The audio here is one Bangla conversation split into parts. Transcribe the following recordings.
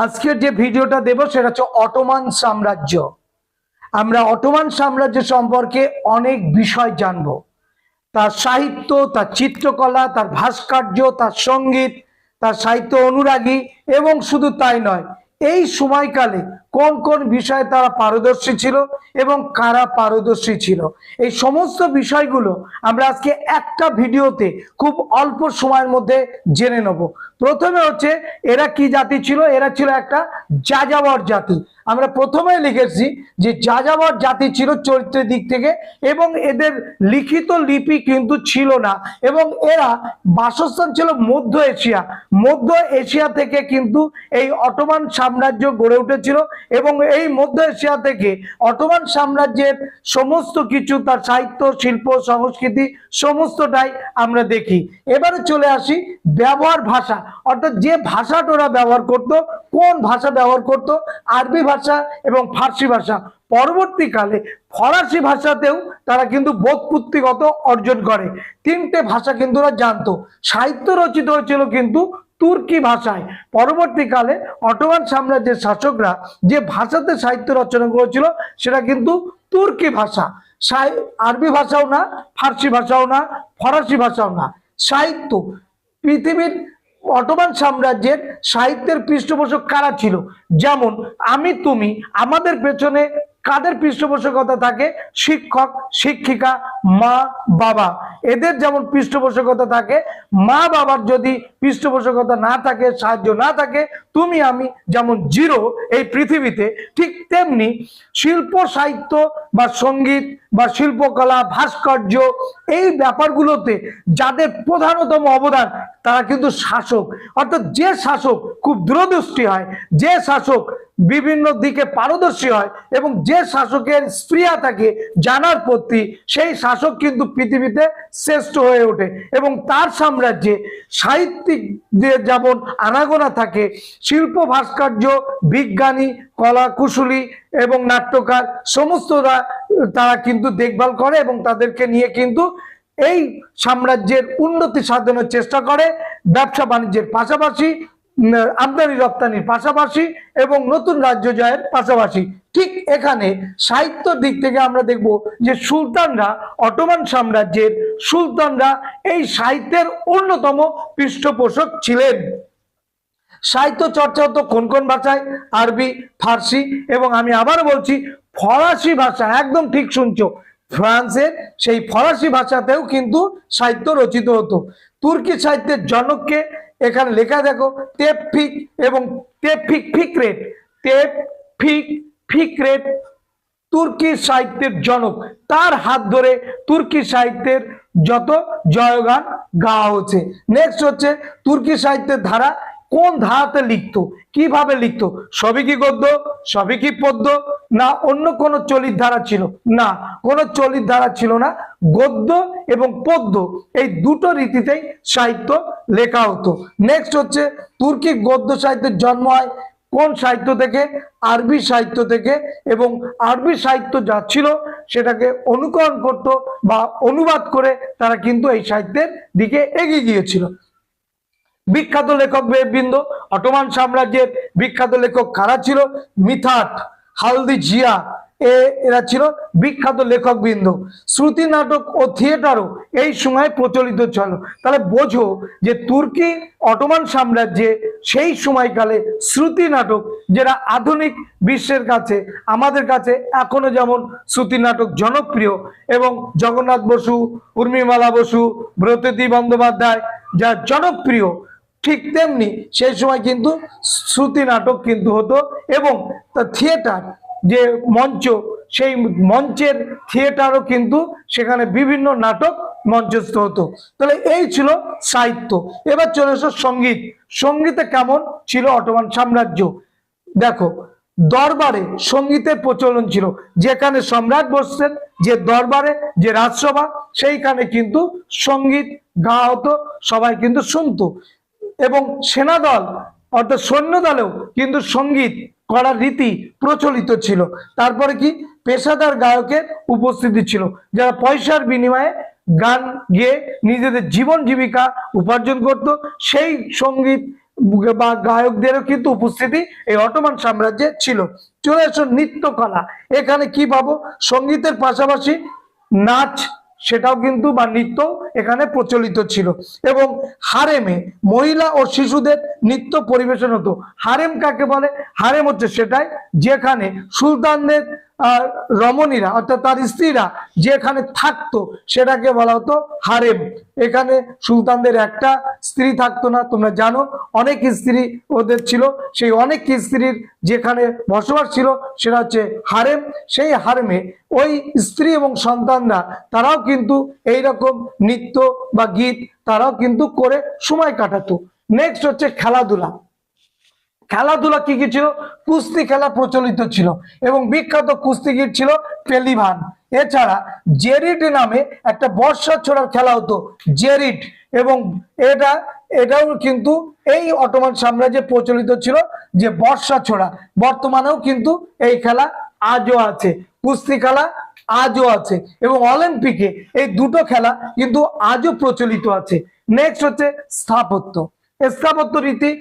আজকের যে ভিডিওটা দেব সেটা হচ্ছে অটোমান সাম্রাজ্য। আমরা অটোমান সাম্রাজ্য সম্পর্কে অনেক বিষয় জানব, তার সাহিত্য, তার চিত্রকলা, তার ভাস্কর্য, তার সঙ্গীত, তার সাহিত্য অনুরাগী, এবং শুধু তাই নয়, এই সময়কালে কোন কোন বিষয়ে তারা পারদর্শী ছিল এবং কারা পারদর্শী ছিল, এই সমস্ত বিষয়গুলো আমরা আজকে একটা ভিডিওতে খুব অল্প সময়ের মধ্যে জেনে নেব। প্রথমে হচ্ছে এরা কি জাতি ছিল। এরা ছিল একটা যাযাবর জাতি। আমরা প্রথমে লিখেছি যে যাযাবর জাতি ছিল চরিত্রের দিক থেকে, এবং এদের লিখিত লিপি কিন্তু ছিল না, এবং এরা বাসস্থান ছিল মধ্য এশিয়া। মধ্য এশিয়া থেকে কিন্তু এই অটোমান সাম্রাজ্য গড়ে উঠেছিল, এবং এই মধ্য এশিয়া থেকে অটোমান সাম্রাজ্যের সমস্ত কিছু, তার সাহিত্য, শিল্প, সংস্কৃতি সমস্তটাই আমরা দেখি। এবারে চলে আসি ব্যবহার ভাষা, অর্থাৎ যে ভাষাটা ওরা ব্যবহার করত, কোন ভাষা ব্যবহার করত, আরবি ভাষা এবং ফার্সি ভাষা। পরবর্তীকালে ফরাসি ভাষাতেও তারা কিন্তু বোধপুত্তিগত অর্জন করে। তিনটে ভাষা কিন্তু ওরা জানতো। সাহিত্য রচিত হয়েছিল কিন্তু তুর্কি ভাষায়। পরবর্তীকালে অটোমান সাম্রাজ্যের শাসকরা যে ভাষাতে সাহিত্য রচনা করেছিল সেটা কিন্তু তুর্কি ভাষা। আরবি ভাষাও না, ফার্সি ভাষাও না, ফরাসি ভাষাও না। সাহিত্য, পৃথিবীর অটোমান সাম্রাজ্যের সাহিত্যের পৃষ্ঠপোষক কারা ছিল? যেমন আমি তুমি, আমাদের পেছনে কাদের পৃষ্ঠপোষকতা থাকে? শিক্ষক, শিক্ষিকা, মা, বাবা, এদের যেমন পৃষ্ঠপোষকতা থাকে। মা বাবার যদি পৃষ্ঠপোষকতা না থাকে, সাহায্য না থাকে, তুমি আমি যেমন জিরো এই পৃথিবীতে, ঠিক তেমনি শিল্প, সাহিত্য বা সঙ্গীত বা শিল্পকলা, ভাস্কর্য, এই ব্যাপারগুলোতে যাদের প্রধানতম অবদান তারা কিন্তু শাসক। অর্থাৎ যে শাসক খুব দূরদৃষ্টি হয়, যে শাসক বিভিন্ন দিকে পারদর্শী হয়, এবং যে শাসকের স্পৃহা থাকে জানার প্রতি, সেই শাসক কিন্তু পৃথিবীতে শ্রেষ্ঠ হয়ে ওঠে। এবং তার সাম্রাজ্যে সাহিত্যিকদের যেমন আনাগোনা থাকে, শিল্প, ভাস্কর্য, বিজ্ঞানী, কলা কুশলী এবং নাট্যকার সমস্তরা তারা কিন্তু দেখভাল করে, এবং তাদেরকে নিয়ে কিন্তু এই সাম্রাজ্যের উন্নতি সাধনের চেষ্টা করে। ব্যবসা বাণিজ্যের পাশাপাশি, আমদানি রপ্তানির পাশাপাশি, এবং নতুন রাজ্য জয়ের পাশাপাশি। ঠিক এখানে সাহিত্যর দিক থেকে আমরা দেখব যে সুলতানরা, অটোমান সাম্রাজ্যের সুলতানরা এই সাহিত্যের অন্যতম পৃষ্ঠপোষক ছিলেন। সাহিত্য চর্চা হতো কোন কোন ভাষায়? আরবি, ফার্সি, এবং আমি আবার বলছি ফরাসি ভাষা। একদম ঠিক শুনছো, ফ্রান্সের সেই ফরাসি ভাষাতেও কিন্তু সাহিত্য রচিত হতো। তুর্কি সাহিত্যের জনককে এখানে লেখা দেখো, তেফিক এবং ফিকরেট। ফিকরেট তুর্কি সাহিত্যের জনক। তার হাত ধরে তুর্কি সাহিত্যের যত জয়গান গাওয়া হচ্ছে। নেক্সট হচ্ছে তুর্কি সাহিত্যের ধারা কোন ধারাতে লিখতো, কিভাবে লিখতো? সবই কি গদ্য, সবই কি পদ্য, না অন্য কোনো চলিত ধারা ছিল? না, কোনো চলিত ধারা ছিল না। গদ্য এবং পদ্য এই দুটো রীতিতেই সাহিত্য লেখা হতো। নেক্সট হচ্ছে তুর্কি গদ্য সাহিত্যের জন্ম হয় কোন সাহিত্য থেকে? আরবি সাহিত্য থেকে। এবং আরবি সাহিত্য যা ছিল সেটাকে অনুকরণ করত বা অনুবাদ করে তারা কিন্তু এই সাহিত্যের দিকে এগিয়ে গিয়েছিল। বিখ্যাত লেখক বৃন্দ, অটোমান সাম্রাজ্যের বিখ্যাত লেখক কারা ছিল? মিথাট, হালদি জিয়া, এরা ছিল বিখ্যাত লেখক বৃন্দ। শ্রুতি নাটক ও থিয়েটারও এই সময় প্রচলিত ছিল। তাহলে বোঝো যে তুর্কি অটোমান সাম্রাজ্যে সেই সময়কালে শ্রুতি নাটক, যেটা আধুনিক বিশ্বের কাছে, আমাদের কাছে এখনো যেমন শ্রুতি নাটক জনপ্রিয়, এবং জগন্নাথ বসু, উর্মিমালা বসু, ব্রততী বন্দ্যোপাধ্যায় যা জনপ্রিয়, ঠিক তেমনি সেই সময় কিন্তু শ্রুতি নাটক কিন্তু হতো। এবং থিয়েটার, যে মঞ্চ, সেই মঞ্চের থিয়েটারও কিন্তু সেখানে বিভিন্ন নাটক মঞ্চস্থ হতো। তাহলে এই ছিল সাহিত্য। এবার চলে এসো সঙ্গীত। সঙ্গীতে কেমন ছিল অটোমান সাম্রাজ্য? দেখো, দরবারে সঙ্গীতের প্রচলন ছিল। যেখানে সম্রাট বসতেন, যে দরবারে, যে রাজসভা, সেইখানে কিন্তু সঙ্গীত গাওয়া হতো, সবাই কিন্তু শুনতো। এবং সেনাদল অর্থাৎ সৈন্যদলেও কিন্তু সঙ্গীত করার রীতি প্রচলিত ছিল। তারপরে কি? পেশাদার গায়কের উপস্থিতি ছিল, যারা পয়সার বিনিময়ে গান গেয়ে নিজেদের জীবন জীবিকা উপার্জন করত। সেই সঙ্গীত বা গায়কদেরও কিন্তু উপস্থিতি এই অটোমান সাম্রাজ্যে ছিল। চলে আসো নৃত্যকলা। এখানে কি পাবো? সঙ্গীতের পাশাপাশি নাচ সেটাও কিন্তু বা নৃত্য এখানে প্রচলিত ছিল। এবং হারেমে মহিলা ও শিশুদের নৃত্য পরিবেশন হতো। হারেম কাকে বলে? হারেম হচ্ছে সেটাই যেখানে সুলতানদের রমণীরা অর্থাৎ তার স্ত্রীরা যেখানে থাকতো সেটাকে বলা হতো হারেম। এখানে সুলতানদের একটা স্ত্রী থাকতো না, তোমরা জানো অনেক স্ত্রী ওদের ছিল। সেই অনেক স্ত্রীর যেখানে বসবাস ছিল সেটা হচ্ছে হারেম। সেই হারেমে ওই স্ত্রী এবং সন্তানরা তারাও কিন্তু এইরকম নৃত্য বা গীত তারাও কিন্তু করে সময় কাটাতো। নেক্সট হচ্ছে খেলাধুলা। খেলাধুলা কি কি ছিল? কুস্তি খেলা প্রচলিত ছিল এবং বিখ্যাত কুস্তিগির ছিল পেলিভান। এছাড়া জেরিট নামে একটা বর্ষা ছোড়ার খেলা হতো, জেরিট। এবং এটাও কিন্তু এই অটোমান সাম্রাজ্যে প্রচলিত ছিল যে বর্ষা ছোড়া। বর্তমানেও কিন্তু এই খেলা আজও আছে, কুস্তি খেলা আজও আছে এবং অলিম্পিকে এই দুটো খেলা কিন্তু আজও প্রচলিত আছে। নেক্সট হচ্ছে স্থাপত্য। স্থাপত্য রীতি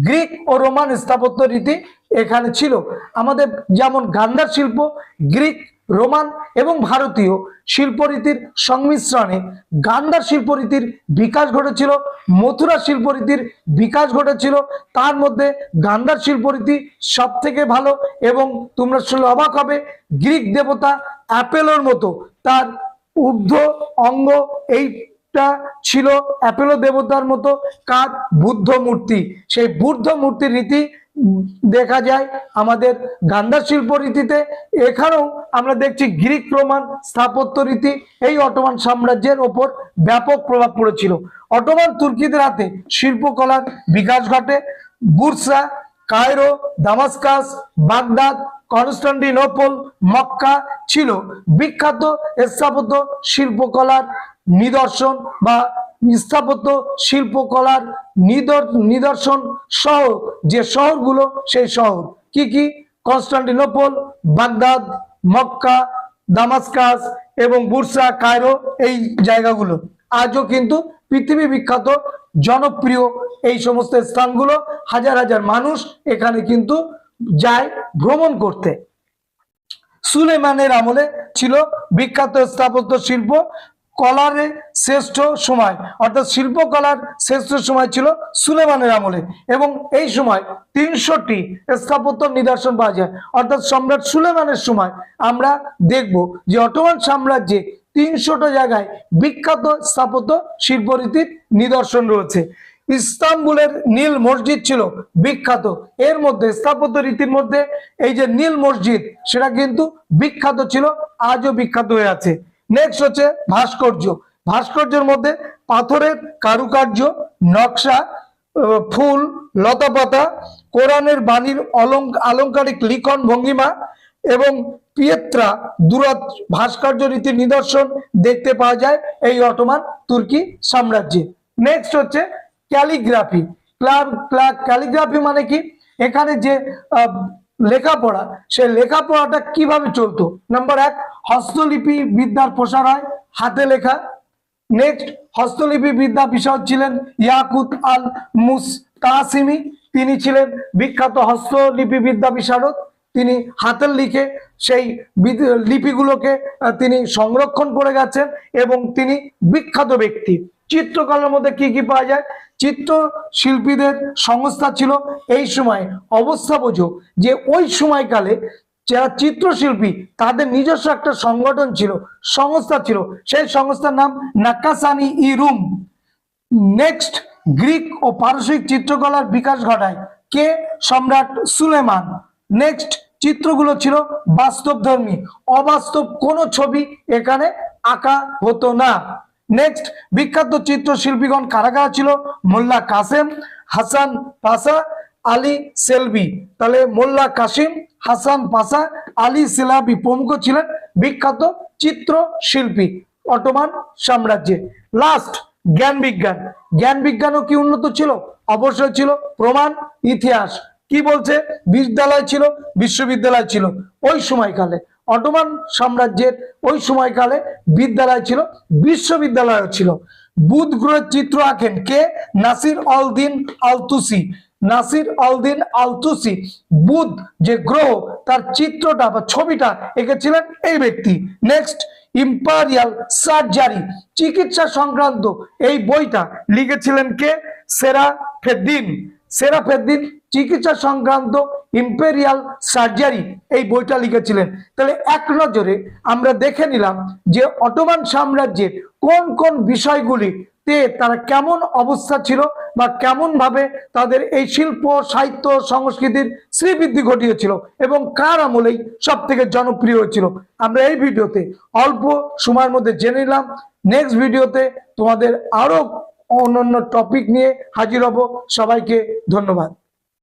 গ্রিক ও রোমান স্থাপত্য রীতি এখানে ছিল। আমাদের যেমন গান্ধার শিল্প গ্রিক, রোমান এবং ভারতীয় শিল্পরীতির সংমিশ্রণে গান্ধার শিল্পরীতির বিকাশ ঘটেছিল, মথুরা শিল্পরীতির বিকাশ ঘটেছিল। তার মধ্যে গান্ধার শিল্পরীতি সব থেকে ভালো এবং তোমরা শুনলে অবাক হবে গ্রিক দেবতা অ্যাপেলোর মতো তার ঊর্ধ্ব অঙ্গ এইটা ছিল অ্যাপেলো দেবতার মতো কার? বুদ্ধ মূর্তি। সেই বুদ্ধ মূর্তির রীতি দেখা যায় আমাদের গান্ধার শিল্প রীতিতে। এখানেও আমরা দেখছি গ্রিক রোমান স্থাপত্য রীতি এই অটোমান সাম্রাজ্যের ওপর ব্যাপক প্রভাব পড়েছিল। অটোমান তুর্কিদের হাতে শিল্পকলার বিকাশ ঘটে। Bursa, Cairo, Damascus, Baghdad, Constantinople, Mecca ছিল বিখ্যাত স্থাপত্য শিল্পকলার নিদর্শন বা স্থাপত্য শিল্পকলার নিদর্শন সহ যে শহরগুলো, সেই শহর কি কি? কনস্টান্টিনোপল, বাগদাদ, মক্কা, দামাস্কাস এবং বুরসা, কায়রো, এই জায়গাগুলো আজও কিন্তু পৃথিবী বিখ্যাত, জনপ্রিয় এই সমস্ত স্থানগুলো। হাজার হাজার মানুষ এখানে কিন্তু যায় ভ্রমণ করতে। সুলেমানের আমলে ছিল বিখ্যাত স্থাপত্য শিল্প কলার শ্রেষ্ঠ সময়, অর্থাৎ শিল্পকলার শ্রেষ্ঠ সময় ছিল সুলেমানের আমলে। এবং এই সময় 300টি স্থাপত্য নিদর্শন পাওয়া যায়। অর্থাৎ সম্রাট সুলেমানের সময় আমরা দেখব যে অটোমান সাম্রাজ্যে 300টা জায়গায় বিখ্যাত স্থাপত্য শিল্পরীতির নিদর্শন রয়েছে। ইস্তাম্বুলের নীল মসজিদ ছিল বিখ্যাত। এর মধ্যে স্থাপত্য রীতির মধ্যে এই যে নীল মসজিদ সেটা কিন্তু বিখ্যাত ছিল, আজও বিখ্যাত হয়ে আছে। নেক্সট হচ্ছে ভাস্কর্য। ভাস্কর্যের মধ্যে পাথরের কারুকার্য, নকশা, ফুল, লতাপাতা, কোরআনের বাণীর আলংকারিক লিখন ভঙ্গিমা এবং পিয়েত্রা দুরাত ভাস্কর্য রীতির নিদর্শন দেখতে পাওয়া যায় এই অটোমান তুর্কি সাম্রাজ্যে। নেক্সট হচ্ছে ক্যালিগ্রাফি। ক্যালিগ্রাফি মানে কি? এখানে যে লেখাপড়া, সেই লেখাপড়াটা কিভাবে চলতো? নাম্বার 1, হস্তলিপি বিদ্যার প্রসার হয়, হাতে লেখা। নেক্সট, হস্তলিপি বিদ্যা বিশারদ ছিলেন ইয়াকুত আল মুস্তাসিমি। তিনি ছিলেন বিখ্যাত হস্তলিপি বিদ্যা বিশারদ। তিনি হাতের লিখে সেই লিপিগুলোকে তিনি সংরক্ষণ করে গেছেন এবং তিনি বিখ্যাত ব্যক্তি। চিত্রকলার মধ্যে কি কি পাওয়া যায়? চিত্র শিল্পীদের সংস্থা ছিল এই সময়। অবস্থা বোঝো যে ওই সময়কালে যারা চিত্রশিল্পী তাদের নিজস্ব একটা সংগঠন ছিল, সংস্থা ছিল। সেই সংস্থার নাম নাকাসানি ই রুম। নেক্সট, গ্রিক ও পারসিক চিত্রকলার বিকাশ ঘটায় কে? সম্রাট সুলেমান। নেক্সট, চিত্রগুলো ছিল বাস্তবধর্মী, অবাস্তব কোনো ছবি এখানে আঁকা হতো না। নেক্সট, বিখ্যাত চিত্রশিল্পীগণ কারা কারা ছিল? মোল্লা কাসেম, হাসান পাশা, আলী সেলবি। তাহলে মোল্লা কাসিম, হাসান পাশা, আলী সেলাবি প্রমুখ ছিলেন বিখ্যাত চিত্রশিল্পী অটোমান সাম্রাজ্যে। লাস্ট, জ্ঞান বিজ্ঞান। জ্ঞান বিজ্ঞানও কি উন্নত ছিল? অবশ্যই ছিল। প্রমাণ ইতিহাস কি বলছে? বিদ্যালয় ছিল, বিশ্ববিদ্যালয় ছিল ওই সময়কালে। অটোমান সাম্রাজ্যের ওই সময়কালে বিদ্যালয় ছিল, বিশ্ববিদ্যালয় ছিল। বুধ গ্রহের চিত্র আঁকেন কে? নাসির আল দিন আল তুসি। নাসির আল-দিন আল-তুসি বুধ যে গ্রহ তার চিত্রটা বা ছবিটা এঁকেছিলেন এই ব্যক্তি। নেক্সট, ইম্পেরিয়াল সার্জারি চিকিৎসা সংক্রান্ত এই বইটা লিখেছিলেন কে? সেরাফেদ্দিন। সেরাফেদ্দিন চিকিৎসা সংক্রান্ত ইম্পেরিয়াল সার্জারি এই বইটা লিখেছিলেন। তাহলে এক নজরে আমরা দেখে নিলাম যে অটোমান সাম্রাজ্যের কোন কোন বিষয়গুলি তারা কেমন অবস্থা ছিল বা কেমন ভাবে তাদের এই শিল্প সাহিত্য সংস্কৃতির শ্রীবৃদ্ধি ঘটিয়েছিল এবং কার আমলেই সব থেকে জনপ্রিয় হয়েছিল। আমরা এই ভিডিওতে অল্প সময়ের মধ্যে জেনে নিলাম। নেক্সট ভিডিওতে তোমাদের আরো অন্যান্য টপিক নিয়ে হাজির হব। সবাইকে ধন্যবাদ।